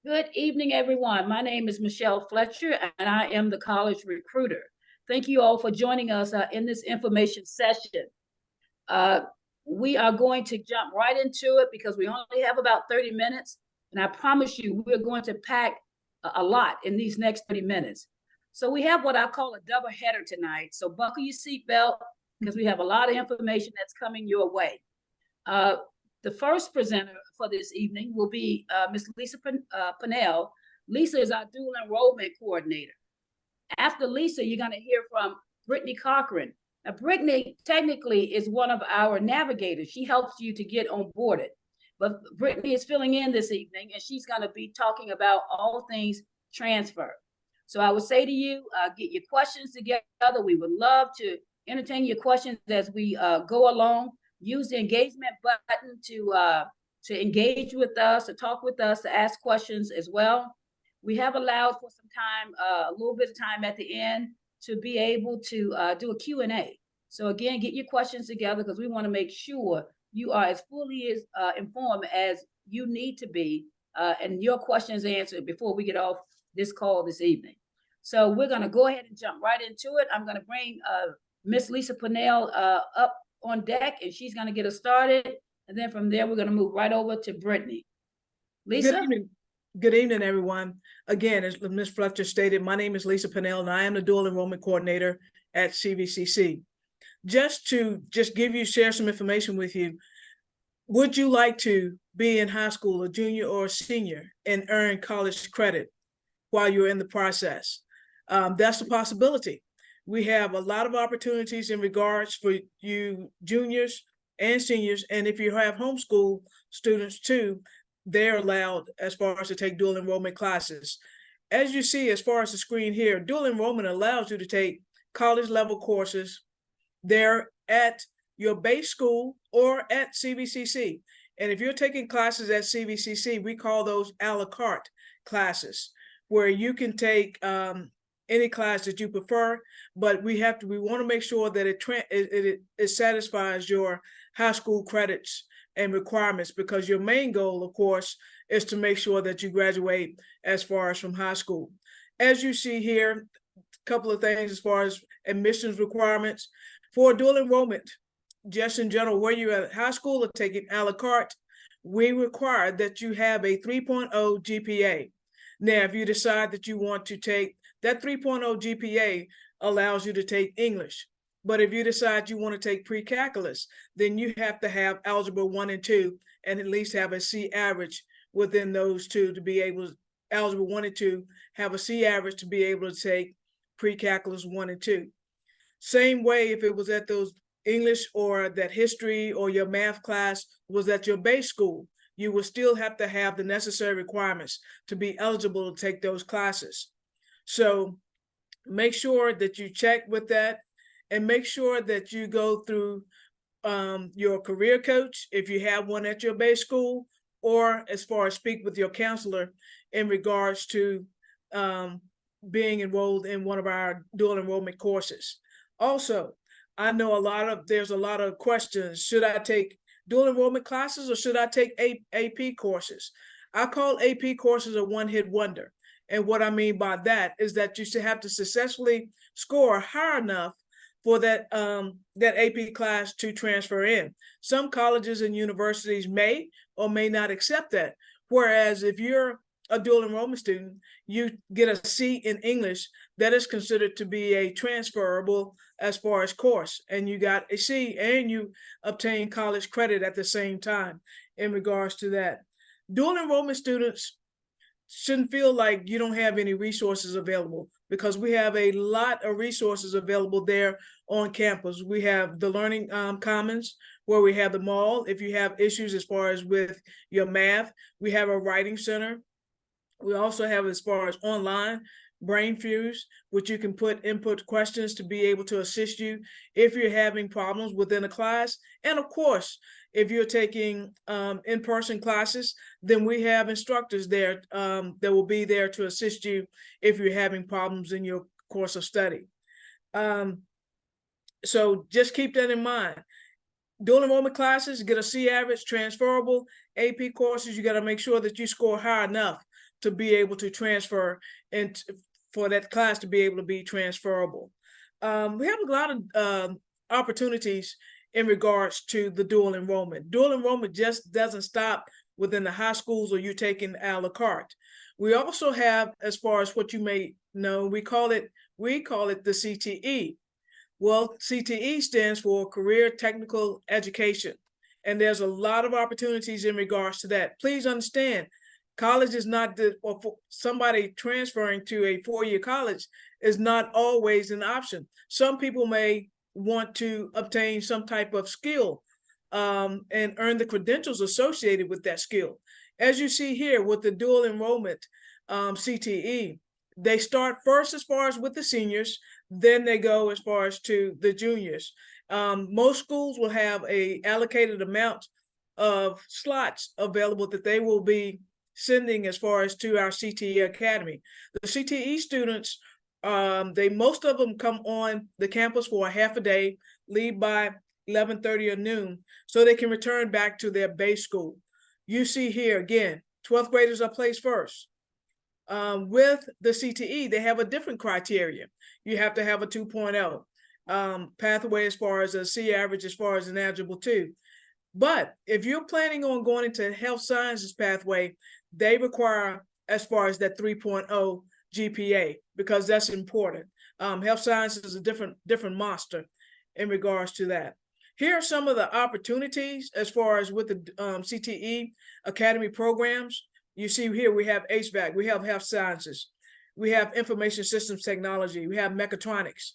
Good evening, everyone. My name is Michelle Fletcher, and I am the college recruiter. Thank you all for joining us in this information session. Uh, we are going to jump right into it because we only have about 30 minutes, and I promise you, we're going to pack a lot in these next 30 minutes. So we have what I call a double header tonight. So buckle your seatbelt because we have a lot of information that's coming your way. Uh, the first presenter for this evening will be Ms. Lisa Pinnell. Lisa is our dual enrollment coordinator. After Lisa, you're going to hear from Brittany Cochran. Now, Brittany technically is one of our navigators. She helps you to get onboarded. But Brittany is filling in this evening, and she's going to be talking about all things transfer. So I would say to you, get your questions together. We would love to entertain your questions as we go along. Use the engagement button to engage with us, to talk with us, to ask questions as well. We have allowed for some time, a little bit of time at the end to be able to do a Q&A. So again, get your questions together because we want to make sure you are as fully as informed as you need to be and your questions answered before we get off this call this evening. So we're going to go ahead and jump right into it. I'm going to bring Miss Lisa Pinnell up on deck, and she's going to get us started. And then from there, we're going to move right over to Brittany. Lisa? Good evening. Good evening, everyone. Again, as Ms. Fletcher stated, my name is Lisa Pinnell, and I am the Dual Enrollment Coordinator at CVCC. Just to share some information with you, would you like to be in high school, a junior or a senior, and earn college credit while you're in the process? That's a possibility. We have a lot of opportunities in regards for you juniors and seniors, and if you have homeschool students too, they're allowed as far as to take dual enrollment classes. As you see, as far as the screen here, dual enrollment allows you to take college level courses there at your base school or at CVCC. And if you're taking classes at CVCC, we call those a la carte classes, where you can take any class that you prefer, but we want to make sure that it satisfies your high school credits and requirements, because your main goal, of course, is to make sure that you graduate as far as from high school. As you see here, a couple of things as far as admissions requirements for dual enrollment. Just in general, where you're at high school or taking a la carte, we require that you have a 3.0 GPA. Now, if you decide that you want to take that 3.0 GPA, allows you to take English. But if you decide you want to take pre-calculus, then you have to have algebra 1 and 2 and at least have a C average within those two to be able to, algebra 1 and 2, have a C average to be able to take pre-calculus 1 and 2. Same way if it was at those English or that history or your math class was at your base school, you will still have to have the necessary requirements to be eligible to take those classes. So make sure that you check with that, and make sure that you go through your career coach if you have one at your base school, or as far as speak with your counselor in regards to being enrolled in one of our dual enrollment courses. Also, I know there's a lot of questions. Should I take dual enrollment classes or should I take AP courses? I call AP courses a one-hit wonder. And what I mean by that is that you should have to successfully score high enough for that AP class to transfer in. Some colleges and universities may or may not accept that. Whereas if you're a dual enrollment student, you get a C in English, that is considered to be a transferable as far as course. And you got a C and you obtain college credit at the same time in regards to that. Dual enrollment students shouldn't feel like you don't have any resources available, because we have a lot of resources available there on campus. We have the Learning Commons, where we have the mall. If you have issues as far as with your math, we have a writing center. We also have, as far as online, Brain Fuse, which you can put input questions to be able to assist you if you're having problems within a class. And of course, if you're taking in-person classes, then we have instructors there that will be there to assist you if you're having problems in your course of study. So just keep that in mind. Dual enrollment classes, get a C average, transferable. AP courses, you got to make sure that you score high enough to be able to transfer and for that class to be able to be transferable. We have a lot of opportunities in regards to the dual enrollment. Dual enrollment just doesn't stop within the high schools or you're taking a la carte. We also have, as far as what you may know, we call it the CTE. Well, CTE stands for Career Technical Education, and there's a lot of opportunities in regards to that. Please understand, college is not or somebody transferring to a four-year college is not always an option. Some people may want to obtain some type of skill and earn the credentials associated with that skill. As you see here with the dual enrollment CTE, they start first as far as with the seniors, then they go as far as to the juniors. Most schools will have a allocated amount of slots available that they will be sending as far as to our CTE Academy. The CTE students, most of them come on the campus for a half a day, leave by 11:30 or noon, so they can return back to their base school. You see here again, 12th graders are placed first. With the CTE, they have a different criteria. You have to have a 2.0 pathway as far as a C average, as far as an Algebra 2. But if you're planning on going into health sciences pathway, they require as far as that 3.0 GPA, because that's important. Health sciences is a different monster in regards to that. Here are some of the opportunities as far as with the CTE Academy programs. You see here we have HVAC, we have health sciences, we have information systems technology, we have mechatronics,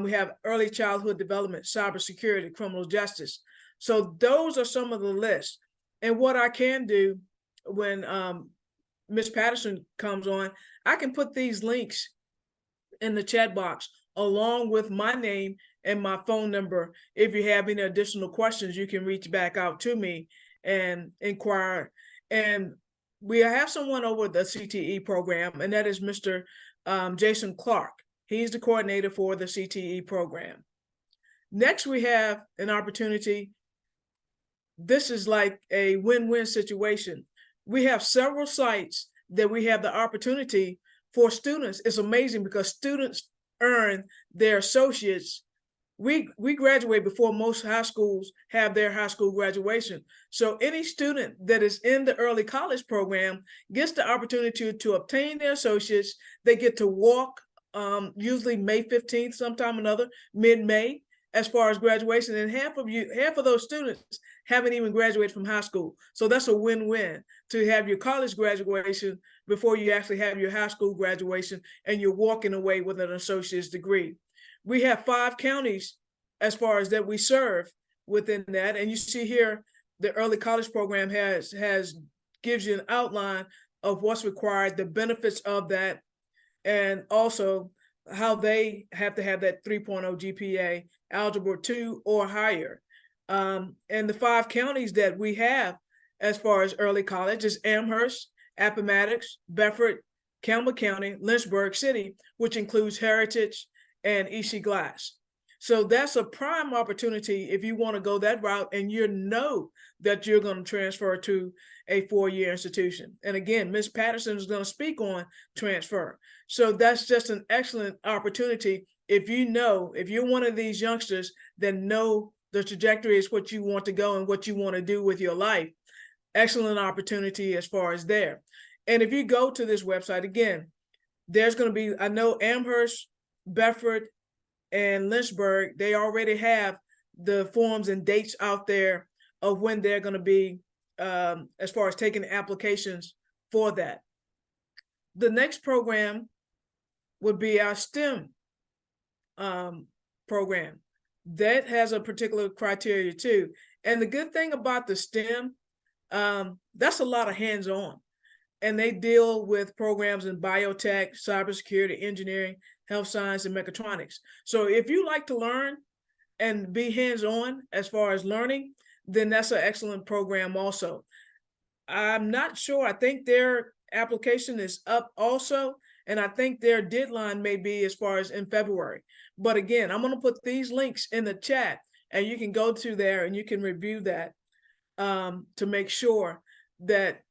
we have early childhood development, cybersecurity, criminal justice. So those are some of the lists. And what I can do when Ms. Patterson comes on, I can put these links in the chat box along with my name and my phone number. If you have any additional questions, you can reach back out to me and inquire. And we have someone over the CTE program, and that is Mr. Jason Clark. He's the coordinator for the CTE program. Next, we have an opportunity. This is like a win-win situation. We have several sites that we have the opportunity for students. It's amazing because students earn their associates. We graduate before most high schools have their high school graduation. So any student that is in the early college program gets the opportunity to obtain their associates. They get to walk usually May 15th, sometime another, mid-May, as far as graduation. And half of those students haven't even graduated from high school. So that's a win-win to have your college graduation before you actually have your high school graduation, and you're walking away with an associate's degree. We have 5 counties as far as that we serve within that. And you see here, the early college program gives you an outline of what's required, the benefits of that, and also how they have to have that 3.0 GPA, Algebra 2 or higher. And the 5 counties that we have as far as early college is Amherst, Appomattox, Bedford, Campbell County, Lynchburg City, which includes Heritage and EC Glass. So that's a prime opportunity if you want to go that route and you know that you're going to transfer to a 4-year institution. And again, Ms. Patterson is going to speak on transfer. So that's just an excellent opportunity. If you're one of these youngsters that know the trajectory is what you want to go and what you want to do with your life, excellent opportunity as far as there. And if you go to this website, again, there's going to be, I know Amherst, Bedford, and Lynchburg, they already have the forms and dates out there of when they're going to be as far as taking applications for that. The next program would be our STEM program. That has a particular criteria too. And the good thing about the STEM, that's a lot of hands-on. And they deal with programs in biotech, cybersecurity, engineering, health science, and mechatronics. So if you like to learn and be hands-on as far as learning, then that's an excellent program also. I'm not sure. I think their application is up also, and I think their deadline may be as far as in February. But again, I'm going to put these links in the chat. And you can go to there and you can review that to make sure that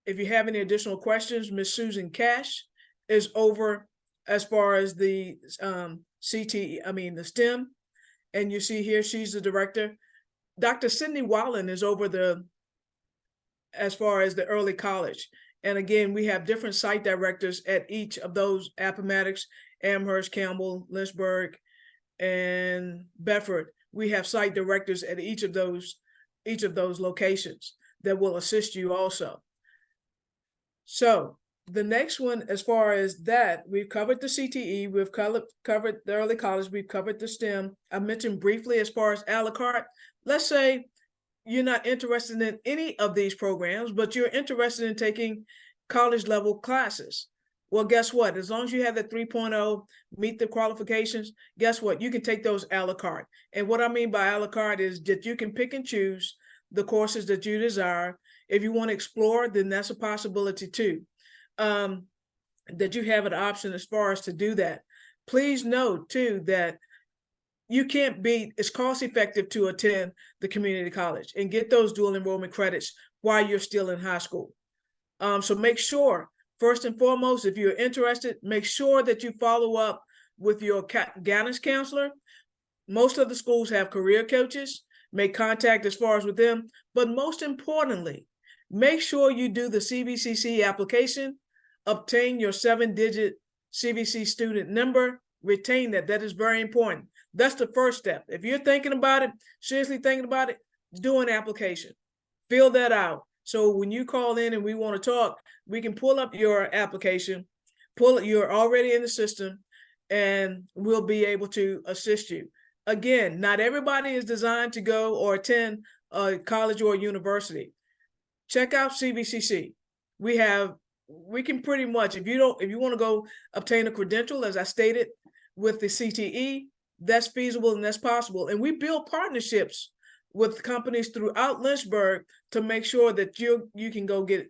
if you have any additional questions, Miss Susan Cash is over as far as the the STEM. And you see here, she's the director. Dr. Cindy Wallen is over as far as the early college. And again, we have different site directors at each of those: Appomattox, Amherst, Campbell, Lynchburg, and Bedford. We have site directors at each of those locations that will assist you also. So the next one, as far as that, we've covered the CTE, we've covered the early college, we've covered the STEM. I mentioned briefly as far as a la carte. Let's say you're not interested in any of these programs, but you're interested in taking college level classes. Well, guess what? As long as you have the 3.0, meet the qualifications, guess what? You can take those a la carte. And what I mean by a la carte is that you can pick and choose the courses that you desire. If you want to explore, then that's a possibility too. That you have an option as far as to do that. Please note too that you can't beat, it's cost effective to attend the community college and get those dual enrollment credits while you're still in high school. So make sure, first and foremost, if you're interested, make sure that you follow up with your guidance counselor. Most of the schools have career coaches. Make contact as far as with them. But most importantly, make sure you do the CVCC application, obtain your 7-digit CVC student number, retain that. That is very important. That's the first step. If you're thinking about it, seriously thinking about it, do an application. Fill that out. So when you call in and we want to talk, we can pull up your application, you're already in the system, and we'll be able to assist you. Again, not everybody is designed to go or attend a college or a university. Check out CVCC. We can pretty much, if you want to go obtain a credential, as I stated, with the CTE, that's feasible and that's possible. And we build partnerships with companies throughout Lynchburg to make sure that you can go get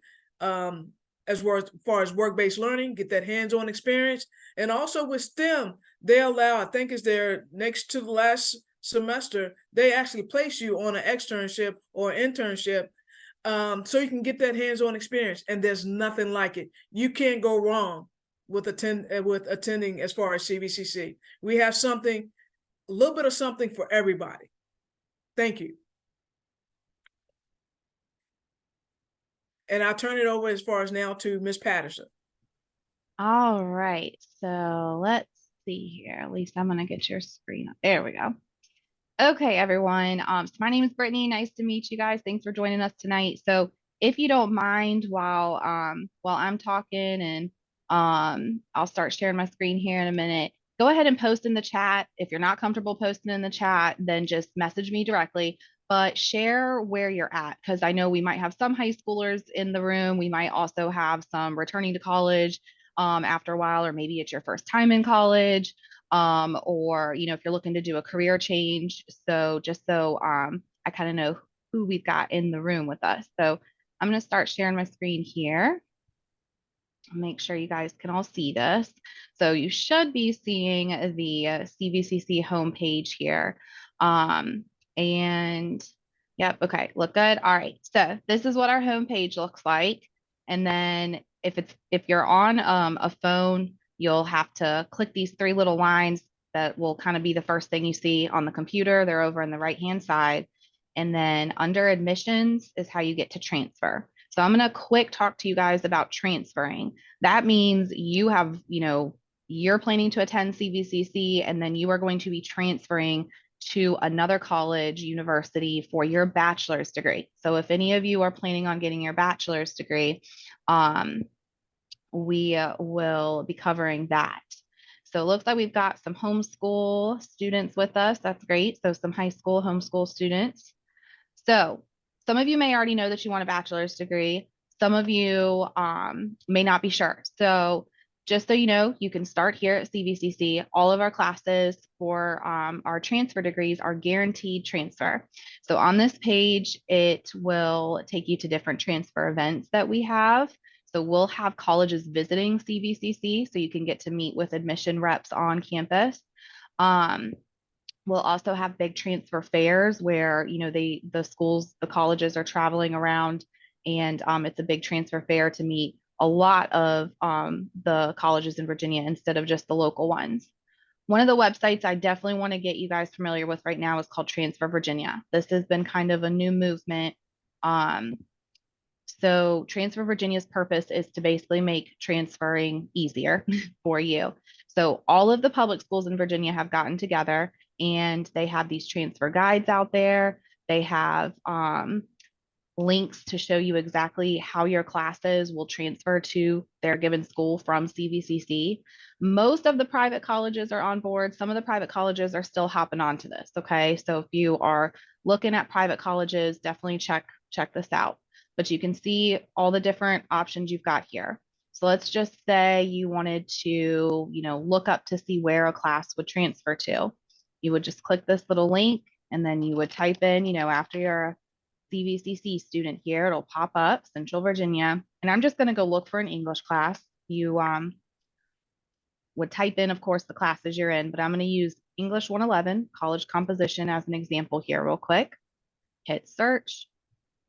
as far as work-based learning, get that hands-on experience. And also with STEM, they allow, I think it's their next to the last semester, they actually place you on an externship or internship, so you can get that hands-on experience. And there's nothing like it. You can't go wrong with attending as far as CVCC. We have a little bit of something for everybody. Thank you. And I'll turn it over as far as now to Ms. Patterson. All right, so let's see here. At least I'm gonna get your screen up. There we go. Okay, everyone. So my name is Brittany. Nice to meet you guys. Thanks for joining us tonight. So if you don't mind, while I'm talking and I'll start sharing my screen here in a minute. Go ahead and post in the chat. If you're not comfortable posting in the chat, then just message me directly. But share where you're at, because I know we might have some high schoolers in the room. We might also have some returning to college after a while, or maybe it's your first time in college, or if you're looking to do a career change. So just so I kind of know who we've got in the room with us. So I'm going to start sharing my screen here. Make sure you guys can all see this. So you should be seeing the CVCC homepage here. And yep, okay, look good. All right, so this is what our homepage looks like. And then if you're on a phone, you'll have to click these 3 little lines that will kind of be the first thing you see on the computer. They're over on the right-hand side. And then under admissions is how you get to transfer. So I'm going to quick talk to you guys about transferring. That means you have, you're planning to attend CVCC, and then you are going to be transferring to another college, university for your bachelor's degree. So if any of you are planning on getting your bachelor's degree, we will be covering that. So it looks like we've got some homeschool students with us. That's great. So some high school homeschool students. So some of you may already know that you want a bachelor's degree. Some of you may not be sure. So just so you know, you can start here at CVCC. All of our classes for our transfer degrees are guaranteed transfer. So on this page, it will take you to different transfer events that we have. So we'll have colleges visiting CVCC, so you can get to meet with admission reps on campus. We'll also have big transfer fairs where, the schools, the colleges are traveling around, and it's a big transfer fair to meet a lot of the colleges in Virginia instead of just the local ones. One of the websites I definitely want to get you guys familiar with right now is called Transfer Virginia. This has been kind of a new movement. Um, so Transfer Virginia's purpose is to basically make transferring easier for you. So all of the public schools in Virginia have gotten together and they have these transfer guides out there. They have links to show you exactly how your classes will transfer to their given school from CVCC. Most of the private colleges are on board. Some of the private colleges are still hopping onto this. Okay. So if you are looking at private colleges, definitely check this out. But you can see all the different options you've got here. So let's just say you wanted to, look up to see where a class would transfer to. You would just click this little link and then you would type in, after your CVCC student here, it'll pop up Central Virginia. And I'm just going to go look for an English class. You would type in, of course, the classes you're in, but I'm going to use English 111, college composition as an example here real quick. Hit search.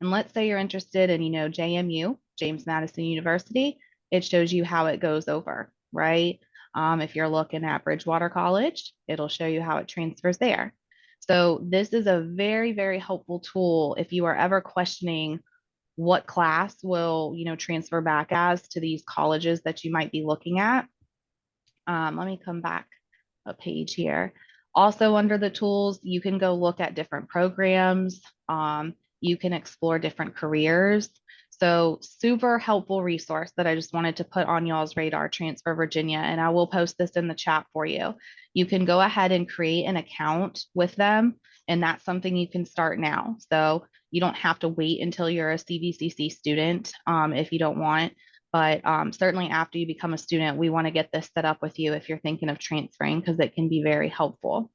And let's say you're interested in, JMU, James Madison University. It shows you how it goes over, right? If you're looking at Bridgewater College, it'll show you how it transfers there. So this is a very, very helpful tool if you are ever questioning what class will, transfer back as to these colleges that you might be looking at. Let me come back a page here. Also under the tools, you can go look at different programs. You can explore different careers. So super helpful resource that I just wanted to put on y'all's radar, Transfer Virginia, and I will post this in the chat for you. You can go ahead and create an account with them, and that's something you can start now. So you don't have to wait until you're a CVCC student if you don't want. But certainly after you become a student, we want to get this set up with you if you're thinking of transferring because it can be very helpful.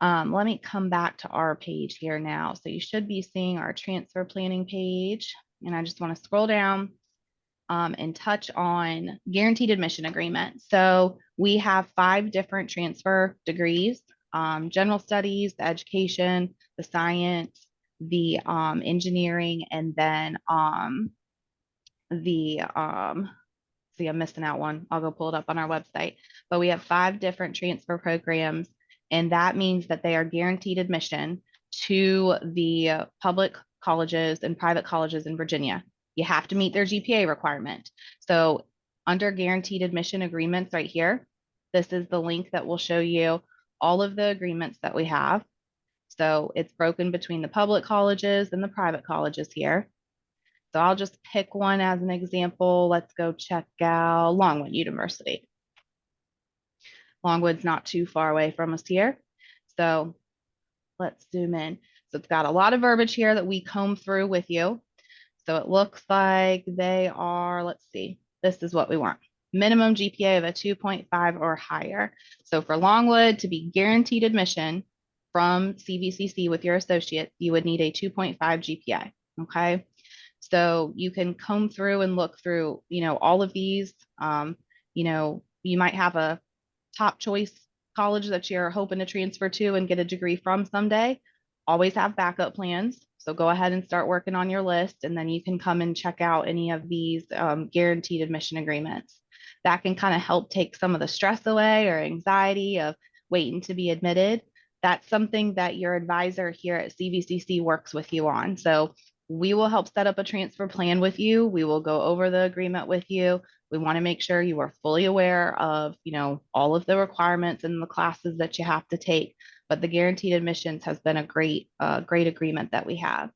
Let me come back to our page here now. So you should be seeing our transfer planning page. And I just want to scroll down and touch on guaranteed admission agreement. So we have 5 different transfer degrees, general studies, the education, the science, the engineering, and then see, I'm missing out one. I'll go pull it up on our website. But we have 5 different transfer programs, and that means that they are guaranteed admission to the public colleges and private colleges in Virginia. You have to meet their GPA requirement. So under guaranteed admission agreements right here, this is the link that will show you all of the agreements that we have. So it's broken between the public colleges and the private colleges here. So I'll just pick one as an example. Let's go check out Longwood University. Longwood's not too far away from us here. So let's zoom in. So it's got a lot of verbiage here that we comb through with you. So it looks like they are, let's see, this is what we want. Minimum GPA of a 2.5 or higher. So for Longwood to be guaranteed admission from CVCC with your associate, you would need a 2.5 GPA, okay? So you can comb through and look through, all of these. You might have a top choice college that you're hoping to transfer to and get a degree from someday. Always have backup plans. So go ahead and start working on your list, and then you can come and check out any of these guaranteed admission agreements. That can kind of help take some of the stress away or anxiety of waiting to be admitted. That's something that your advisor here at CVCC works with you on. So we will help set up a transfer plan with you. We will go over the agreement with you. We want to make sure you are fully aware of, all of the requirements and the classes that you have to take. But the guaranteed admissions has been a great agreement that we have.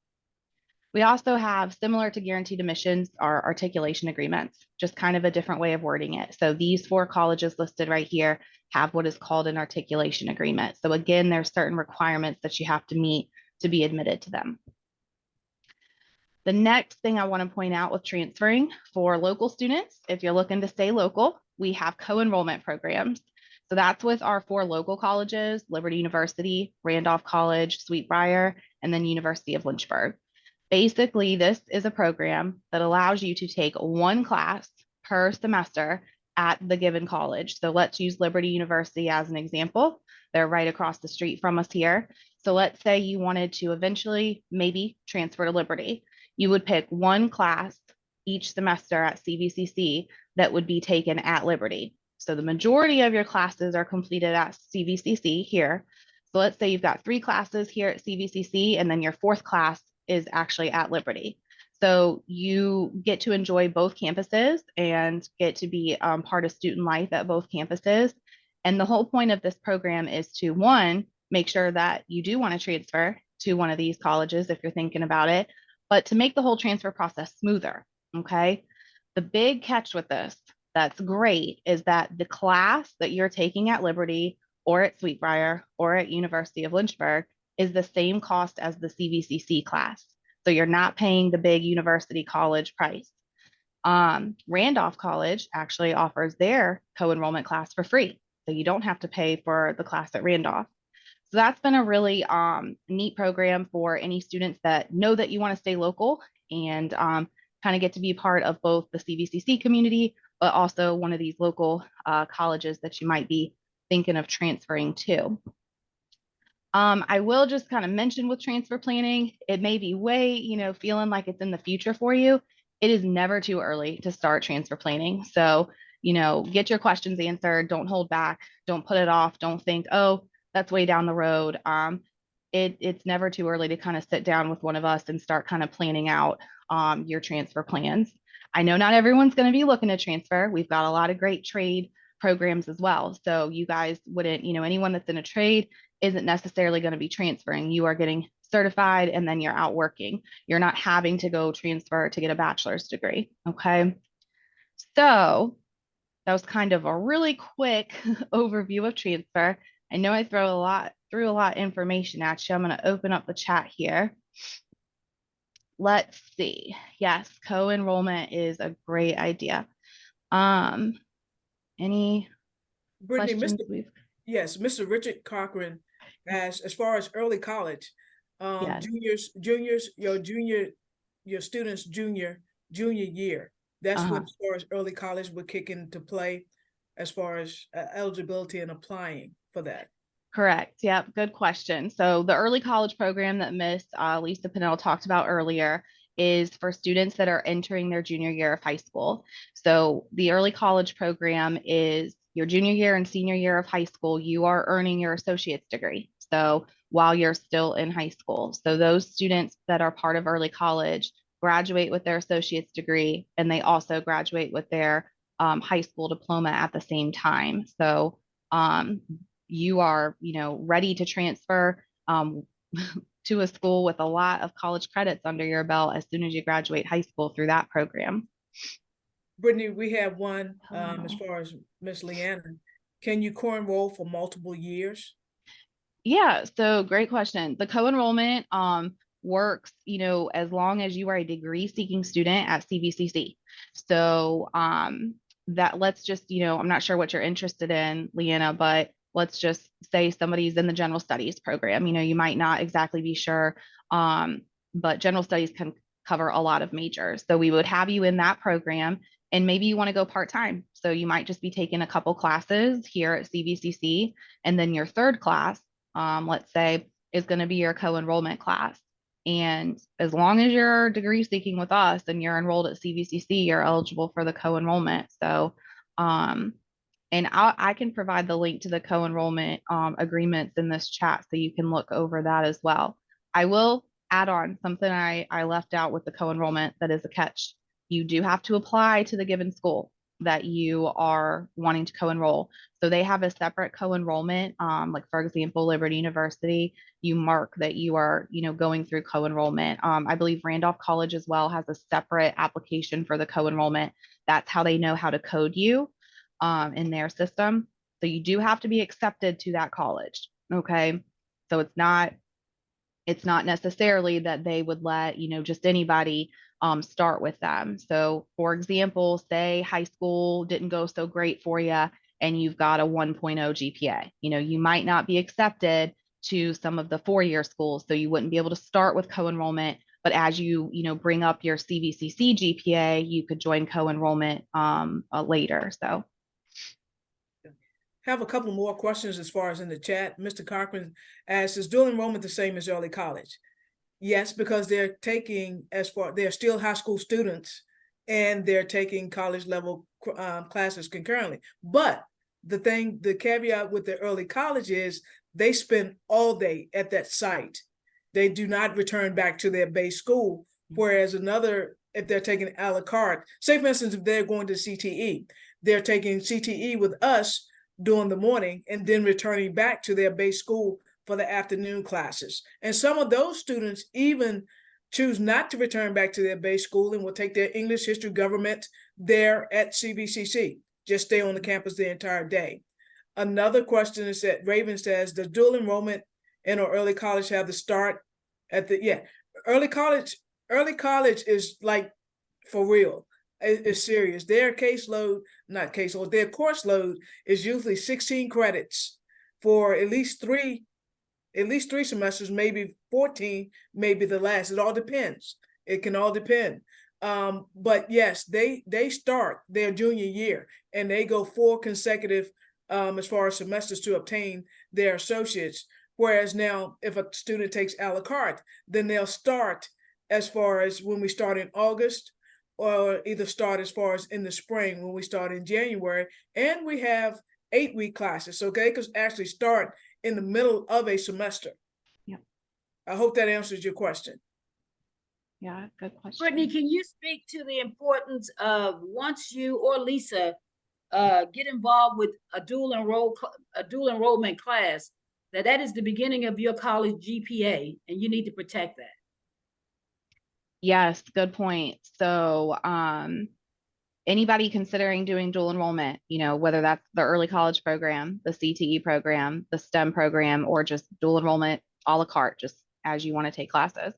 We also have, similar to guaranteed admissions, our articulation agreements, just kind of a different way of wording it. So these 4 colleges listed right here have what is called an articulation agreement. So again, there's certain requirements that you have to meet to be admitted to them. The next thing I want to point out with transferring for local students, if you're looking to stay local, we have co-enrollment programs. So that's with our 4 local colleges, Liberty University, Randolph College, Sweetbriar, and then University of Lynchburg. Basically, this is a program that allows you to take 1 class per semester at the given college. So let's use Liberty University as an example. They're right across the street from us here. So let's say you wanted to eventually maybe transfer to Liberty. You would pick one class each semester at CVCC that would be taken at Liberty. So the majority of your classes are completed at CVCC here. So let's say you've got 3 classes here at CVCC, and then your 4th class is actually at Liberty. So you get to enjoy both campuses and get to be part of student life at both campuses. And the whole point of this program is to, one, make sure that you do want to transfer to one of these colleges if you're thinking about it, but to make the whole transfer process smoother. Okay. The big catch with this that's great is that the class that you're taking at Liberty or at Sweetbriar or at University of Lynchburg is the same cost as the CVCC class. So you're not paying the big university college price. Randolph College actually offers their co-enrollment class for free. So you don't have to pay for the class at Randolph. So that's been a really neat program for any students that know that you want to stay local and kind of get to be part of both the CVCC community, but also one of these local colleges that you might be thinking of transferring to. I will just kind of mention with transfer planning, it may be way, feeling like it's in the future for you. It is never too early to start transfer planning. So, get your questions answered. Don't hold back. Don't put it off. Don't think, oh, that's way down the road. It's never too early to kind of sit down with one of us and start kind of planning out your transfer plans. I know not everyone's going to be looking to transfer. We've got a lot of great trade programs as well. So you guys wouldn't, anyone that's in a trade isn't necessarily going to be transferring. You are getting certified and then you're out working. You're not having to go transfer to get a bachelor's degree. Okay. So that was kind of a really quick overview of transfer. I know I threw a lot of information at you. I'm going to open up the chat here. Let's see. Yes, co-enrollment is a great idea. Any Brittany, questions we've yes, Mr. Richard Cochran, as far as early college, Yes. juniors, your students' junior year. That's when, as far as early college would kick into play, as far as eligibility and applying for that. Correct. Yep. Good question. So the early college program that Miss Lisa Pinnell talked about earlier is for students that are entering their junior year of high school. So the early college program is your junior year and senior year of high school. You are earning your associate's degree. So while you're still in high school. So those students that are part of early college graduate with their associate's degree, and they also graduate with their high school diploma at the same time. So you are, ready to transfer to a school with a lot of college credits under your belt as soon as you graduate high school through that program. Brittany, we have one as far as Miss Leanna. Can you co-enroll for multiple years? Yeah, so great question. The co-enrollment works, as long as you are a degree seeking student at CVCC. So that let's just, I'm not sure what you're interested in, Leanna, but let's just say somebody's in the general studies program. You might not exactly be sure, but general studies can cover a lot of majors. So we would have you in that program, and maybe you want to go part-time. So you might just be taking a couple classes here at CVCC, and then your 3rd class, let's say, is going to be your co-enrollment class. And as long as you're degree seeking with us and you're enrolled at CVCC, you're eligible for the co-enrollment. So, and I can provide the link to the co-enrollment agreements in this chat so you can look over that as well. I will add on something I left out with the co-enrollment that is a catch. You do have to apply to the given school that you are wanting to co-enroll. So they have a separate co-enrollment, like for example, Liberty University, you mark that you are, going through co-enrollment. I believe Randolph College as well has a separate application for the co-enrollment. That's how they know how to code you in their system. So you do have to be accepted to that college. Okay. So it's not necessarily that they would let, just anybody start with them. So for example, say high school didn't go so great for you and you've got a 1.0 GPA, you might not be accepted to some of the 4-year schools. So you wouldn't be able to start with co-enrollment, but as you, bring up your CVCC GPA, you could join co-enrollment later. So have a couple more questions as far as in the chat. Mr. Cochran asks, is dual enrollment the same as early college? Yes, because they're still high school students and they're taking college level classes concurrently. But the caveat with the early college is they spend all day at that site. They do not return back to their base school. Whereas if they're taking a la carte, say for instance, if they're going to CTE, they're taking CTE with us during the morning and then returning back to their base school for the afternoon classes. And some of those students even choose not to return back to their base school and will take their English, history, government there at CVCC, just stay on the campus the entire day. Another question is that Raven says, does dual enrollment and or early college have the start at early college is like for real. It's serious. Their their course load is usually 16 credits for at least three semesters, maybe 14, maybe the last. It all depends. It can all depend. But yes, they start their junior year and they go 4 consecutive as far as semesters to obtain their associates. Whereas now, if a student takes a la carte, then they'll start as far as when we start in August, or either start as far as in the spring when we start in January. And we have 8-week classes, so they could actually start in the middle of a semester. Yep. I hope that answers your question. Yeah, good question. Brittany, can you speak to the importance of once you or Lisa get involved with a dual enrollment class, that is the beginning of your college GPA, and you need to protect that? Yes, good point. So anybody considering doing dual enrollment, whether that's the early college program, the CTE program, the STEM program, or just dual enrollment a la carte, just as you want to take classes,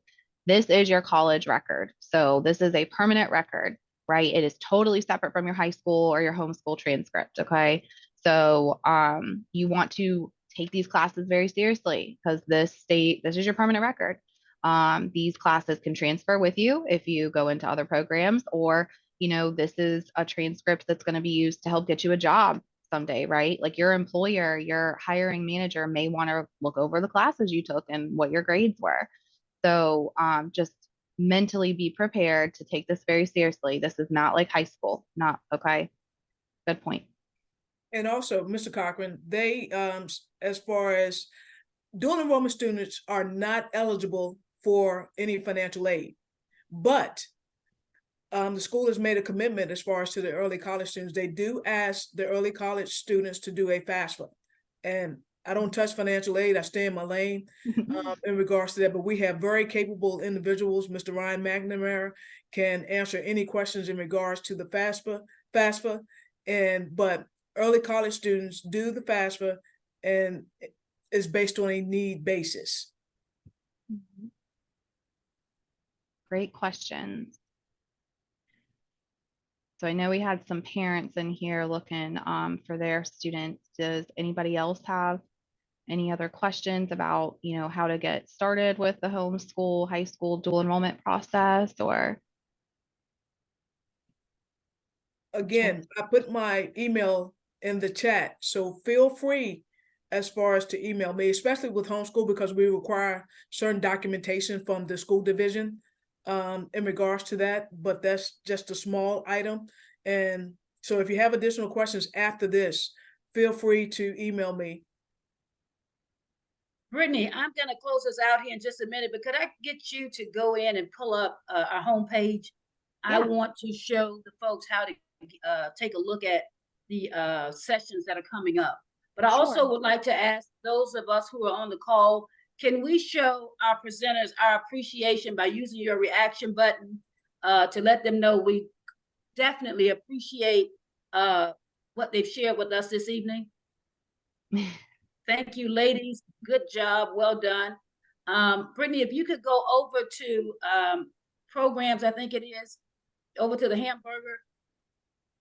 this is your college record. So this is a permanent record, right? It is totally separate from your high school or your homeschool transcript, okay? So you want to take these classes very seriously because this is your permanent record. These classes can transfer with you if you go into other programs, or, this is a transcript that's going to be used to help get you a job someday, right? Like your employer, your hiring manager may want to look over the classes you took and what your grades were. So just mentally be prepared to take this very seriously. This is not like high school, okay? Good point. And also, Mr. Cochran, they, as far as dual enrollment students are not eligible for any financial aid, but the school has made a commitment as far as to the early college students. They do ask the early college students to do a FAFSA, and I don't touch financial aid. I stay in my lane in regards to that, but we have very capable individuals. Mr. Ryan McNamara can answer any questions in regards to the FAFSA, but early college students do the FAFSA, and is based on a need basis. Great questions. So I know we had some parents in here looking for their students. Does anybody else have any other questions about, how to get started with the homeschool, high school dual enrollment process? Or again, I put my email in the chat, so feel free as far as to email me, especially with homeschool, because we require certain documentation from the school division in regards to that, but that's just a small item. And so if you have additional questions after this, feel free to email me. Brittany, I'm going to close us out here in just a minute, but could I get you to go in and pull up our homepage? I want to show the folks how to take a look at the sessions that are coming up. But I also would like to ask those of us who are on the call, can we show our presenters our appreciation by using your reaction button to let them know we definitely appreciate what they've shared with us this evening? Thank you, ladies. Good job. Well done. Brittany, if you could go over to programs, I think it is, over to the hamburger.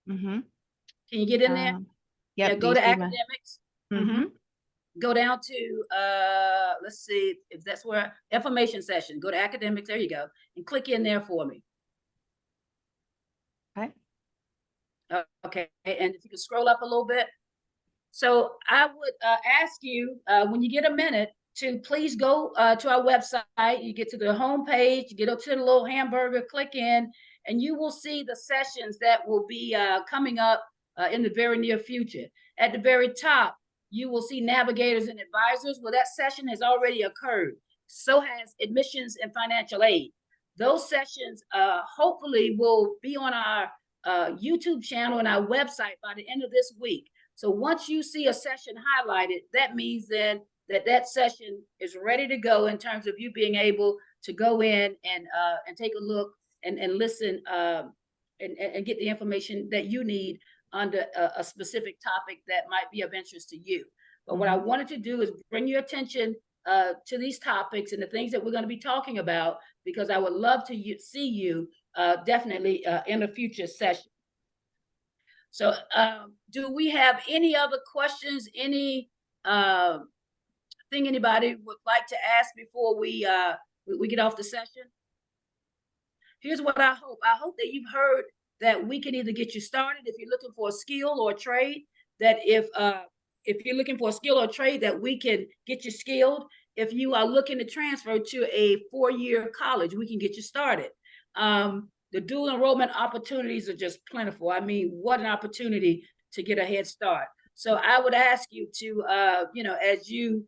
Mm-hmm. Can you get in there? Yep, Yeah, go to academics. Mm-hmm. Go down to, let's see if that's where, information session. Go to academics. There you go. And click in there for me. Okay. Okay. And if you can scroll up a little bit. So I would ask you, when you get a minute, to please go to our website. You get to the home page, you get up to the little hamburger, click in, and you will see the sessions that will be coming up in the very near future. At the very top, you will see navigators and advisors. Well, that session has already occurred. So has admissions and financial aid. Those sessions hopefully will be on our YouTube channel and our website by the end of this week. So once you see a session highlighted, that means then that session is ready to go in terms of you being able to go in and take a look and listen and get the information that you need under a specific topic that might be of interest to you. But what I wanted to do is bring your attention to these topics and the things that we're going to be talking about, because I would love to see you definitely in a future session. So do we have any other questions, any thing anybody would like to ask before we get off the session? Here's what I hope. I hope that you've heard that we can either get you started if you're looking for a skill or a trade, that if you're looking for a skill or a trade, that we can get you skilled. If you are looking to transfer to a 4-year college, we can get you started. The dual enrollment opportunities are just plentiful. I mean, what an opportunity to get a head start. So I would ask you to, as you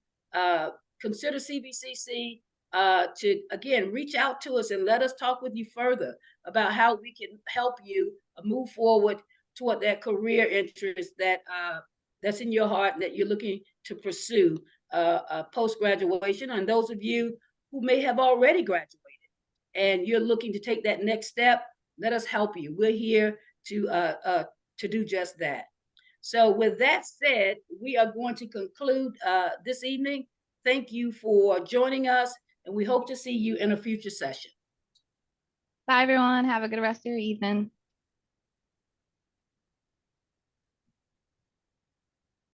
consider CVCC, to, again, reach out to us and let us talk with you further about how we can help you move forward toward that career interest that's in your heart, that you're looking to pursue post-graduation. And those of you who may have already graduated and you're looking to take that next step, let us help you. We're here to do just that. So with that said, we are going to conclude this evening. Thank you for joining us, and we hope to see you in a future session. Bye, everyone. Have a good rest of your evening.